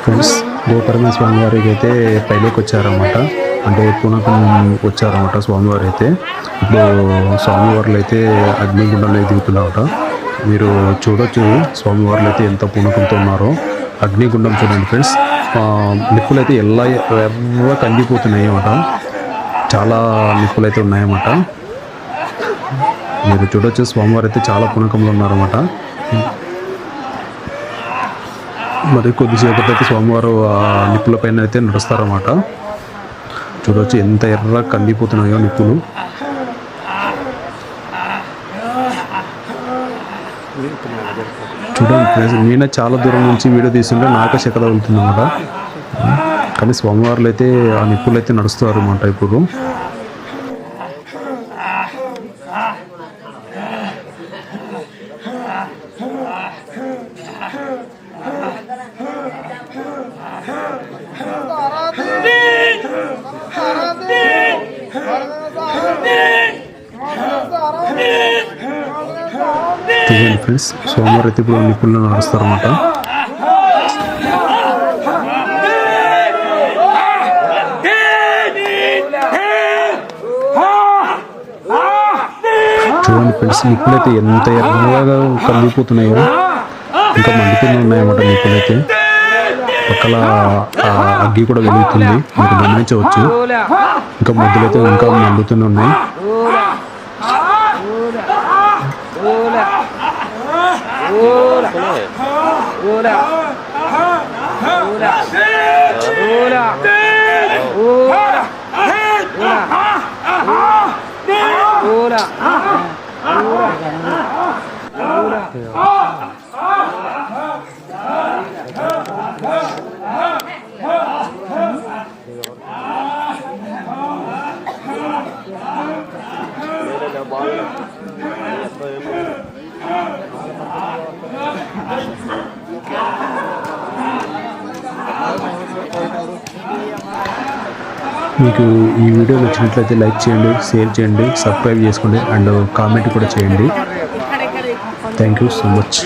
Friends Gokarna స్వామివారికి అయితే పైలోకి వచ్చారన్నమాట. అంటే పూనకం వచ్చారన్నమాట స్వామివారు అయితే. ఇప్పుడు స్వామివార్లు అయితే అగ్నిగుండంలో దిగుతున్నారట. మీరు చూడొచ్చు స్వామివార్లు అయితే ఎంత పూనకంతో ఉన్నారో. అగ్నిగుండం చూడండి ఫ్రెండ్స్. నిప్పులు అయితే ఎర్రగా కందిపోతున్నాయి అన్నమాట. చాలా నిప్పులు అయితే ఉన్నాయన్నమాట. మీరు చూడొచ్చు స్వామివారు అయితే చాలా పూనకంలో ఉన్నారన్నమాట. మరి కొద్దిసేపటి అయితే స్వామివారు నిప్పుల పైన అయితే నడుస్తారన్నమాట. చూడవచ్చు ఎంత ఎర్ర కందిపోతున్నాయో నిప్పులు. చూడండి ఫ్రెండ్స్, నేనే చాలా దూరం నుంచి వీడియో తీసుకుంటే నాకే శకత వెళ్తుంది అన్నమాట. కానీ స్వామివార్లు అయితే ఆ నిప్పులు అయితే నడుస్తారు అన్నమాట. ఇప్పుడు చూడండి ఫ్రెండ్స్, సోమవారం అయితే ఇప్పుడు నిప్పుల్లో నడుస్తారన్నమాట. చూడండి ఫ్రెండ్స్, నిప్పులు అయితే ఎంత ఎర్రగా కలిగిపోతున్నాయో, ఇంకా మండుతూనే ఉన్నాయన్నమాట నిప్పులు అయితే. పక్కల అగ్గి కూడా వెలుగుతుంది, మీరు గమనించవచ్చు. ఇంకా మొద్దులు అయితే ఇంకా మండుతూనే ఉన్నాయి. మీకు ఈ వీడియో నచ్చినట్లయితే లైక్ చేయండి, షేర్ చేయండి, సబ్స్క్రైబ్ చేసుకోండి అండ్ కామెంట్ కూడా చేయండి. Thank you so much.